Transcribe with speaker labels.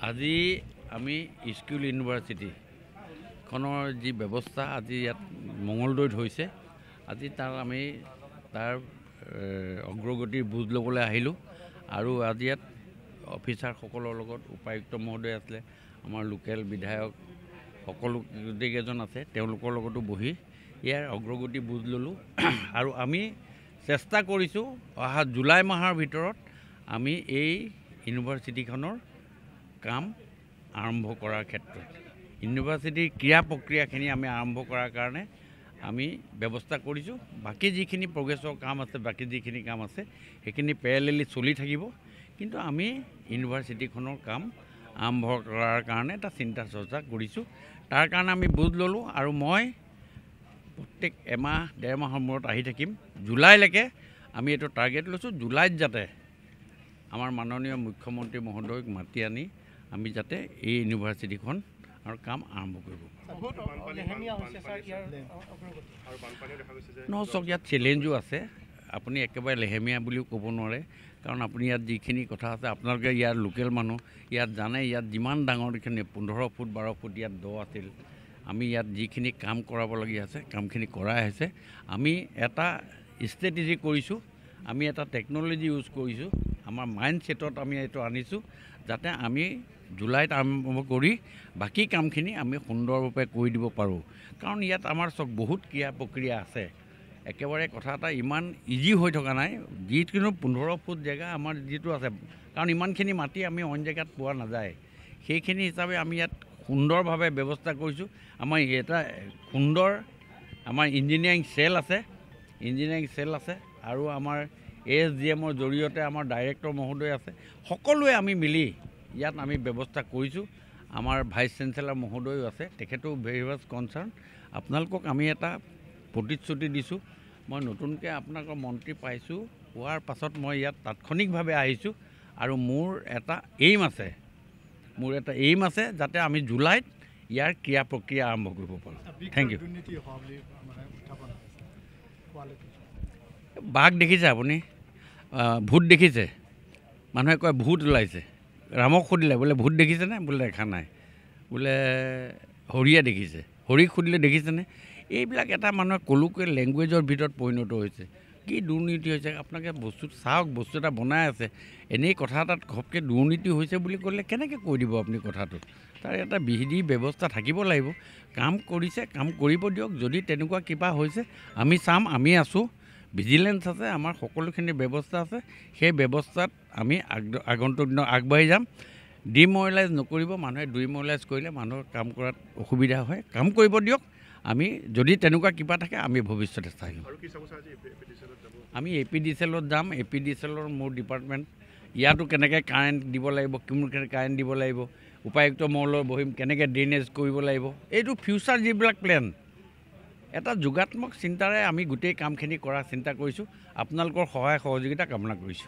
Speaker 1: আজি আমি স্কুল ইউনিভাৰ্চিটিখনৰ যি ব্যৱস্থা আজি ইয়াত মঙলদৈত হৈছে, আজি আমি তাৰ অগ্ৰগতিৰ বুজ ল'বলৈ আহিলোঁ আৰু আজি ইয়াত অফিচাৰসকলৰ লগত উপায়ুক্ত মহোদয় আছিলে, আমাৰ লোকেল বিধায়ক সকলো কেইজন আছে, তেওঁলোকৰ লগতো বহি ইয়াৰ অগ্ৰগতি বুজ ল'লোঁ আৰু আমি চেষ্টা কৰিছোঁ অহা জুলাই মাহৰ ভিতৰত আমি এই ইউনিভাৰ্চিটিখনৰ কাম আৰম্ভ কৰাৰ ক্ষেত্ৰত ইউনিভাৰ্চিটিৰ ক্ৰিয়া প্ৰক্ৰিয়াখিনি আমি আৰম্ভ কৰাৰ কাৰণে আমি ব্যৱস্থা কৰিছোঁ। বাকী যিখিনি প্ৰগ্ৰেছৰ কাম আছে, বাকী যিখিনি কাম আছে সেইখিনি পেৰেলেলি চলি থাকিব, কিন্তু আমি ইউনিভাৰ্চিটিখনৰ কাম আৰম্ভ কৰাৰ কাৰণে এটা চিন্তা চৰ্চা কৰিছোঁ। তাৰ কাৰণে আমি বুজ ল'লোঁ আৰু মই প্ৰত্যেক এমাহ ডেৰ মাহৰ মূৰত আহি থাকিম। জুলাইলৈকে আমি এইটো টাৰ্গেট লৈছোঁ, জুলাইত যাতে আমাৰ মাননীয় মুখ্যমন্ত্ৰী মহোদয়ক মাতি আনি আমি যাতে এই ইউনিভাৰ্চিটিখন আৰু কাম আৰম্ভ কৰিব পাৰোঁ। চাওক, ইয়াত চেলেঞ্জো আছে, আপুনি একেবাৰে লেহেমীয়া বুলিও ক'ব নোৱাৰে, কাৰণ আপুনি ইয়াত যিখিনি কথা আছে, আপোনালোকে ইয়াৰ লোকেল মানুহ ইয়াত জানে, ইয়াত যিমান ডাঙৰ এইখিনি 15 ফুট 12 ফুট ইয়াত দ আছিল। আমি ইয়াত যিখিনি কাম কৰাবলগীয়া আছে কামখিনি কৰাই হৈছে। আমি এটা ষ্ট্ৰেটেজি কৰিছোঁ, আমি এটা টেকন'লজি ইউজ কৰিছোঁ, আমাৰ মাইণ্ড ছেটত আমি এইটো আনিছোঁ যাতে আমি জুলাইত আৰম্ভ কৰি বাকী কামখিনি আমি সুন্দৰৰূপে কৰি দিব পাৰোঁ। কাৰণ ইয়াত আমাৰ চব বহুত ক্ৰিয়া প্ৰক্ৰিয়া আছে, একেবাৰে কথা এটা ইমান ইজি হৈ থকা নাই। যিকোনো 15 ফুট জেগা আমাৰ যিটো আছে, কাৰণ ইমানখিনি মাটি আমি অইন জেগাত পোৱা নাযায়, সেইখিনি হিচাপে আমি ইয়াত সুন্দৰভাৱে ব্যৱস্থা কৰিছোঁ। আমাৰ এটা সুন্দৰ আমাৰ ইঞ্জিনিয়াৰিং চেল আছে আৰু আমাৰ ASDMৰ জৰিয়তে আমাৰ ডাইৰেক্টৰ মহোদয় আছে, সকলোৱে আমি মিলি ইয়াত আমি ব্যৱস্থা কৰিছোঁ। আমাৰ ভাইচ চেঞ্চেলাৰ মহোদয়ো আছে, তেখেতো ভেৰি মাছ কনচাৰ্ণ। আপোনালোকক আমি এটা প্ৰতিশ্ৰুতি দিছোঁ, মই নতুনকৈ আপোনালোকৰ মন্ত্ৰী পাইছোঁ, পোৱাৰ পাছত মই ইয়াত তাৎক্ষণিকভাৱে আহিছোঁ আৰু মোৰ এটা এইম আছে যাতে আমি জুলাইত ইয়াৰ ক্ৰিয়া প্ৰক্ৰিয়া আৰম্ভ কৰিব পাৰোঁ। Thank you. বাঘ দেখিছে আপুনি, ভূত দেখিছে, মানুহে কয় ভূত ওলাইছে, ৰামক সুধিলে বোলে ভূত দেখিছেনে, বোলে দেখা নাই, বোলে হৰিয়ে দেখিছে, হৰিক সুধিলে দেখিছেনে। এইবিলাক এটা মানুহে কলোকৈ লেংগুৱেজৰ ভিতৰত পৰিণত হৈছে। কি দুৰ্নীতি হৈছে আপোনালোকে বস্তুটো চাওক, বস্তু এটা বনাই আছে, এনেই কথা এটাত ঘপকৈ দুৰ্নীতি হৈছে বুলি ক'লে কেনেকৈ কৈ দিব আপুনি কথাটো। তাৰ এটা বিধি ব্যৱস্থা থাকিব লাগিব। কাম কৰিছে, কাম কৰিব দিয়ক, যদি তেনেকুৱা কিবা হৈছে আমি চাম, আমি আছোঁ, ভিজিলেন্স আছে, আমাৰ সকলোখিনি ব্যৱস্থা আছে, সেই ব্যৱস্থাত আমি আগন্তুক দিনত আগবাঢ়ি যাম। ডিমৰেলাইজ নকৰিব, মানুহে ডিমৰেলাইজ কৰিলে মানুহৰ কাম কৰাত অসুবিধা হয়, কাম কৰিব দিয়ক। আমি যদি তেনেকুৱা কিবা থাকে আমি ভৱিষ্যতে চাই ল'ম। আমি APDCLত যাম, APDCLৰ মোৰ ডিপাৰ্টমেণ্ট, ইয়াতো কেনেকৈ কাৰেণ্ট দিব লাগিব, কেনেকৈ কাৰেণ্ট দিব লাগিব, উপায়ুক্ত মহলত বহিম, কেনেকৈ ড্ৰেইনেজ কৰিব লাগিব, এইটো ফিউচাৰ যিবিলাক প্লেন, এটা যোগাত্মক চিন্তাৰে আমি গোটেই কামখিনি কৰাৰ চিন্তা কৰিছোঁ। আপোনালোকৰ সহায় সহযোগিতা কামনা কৰিছোঁ।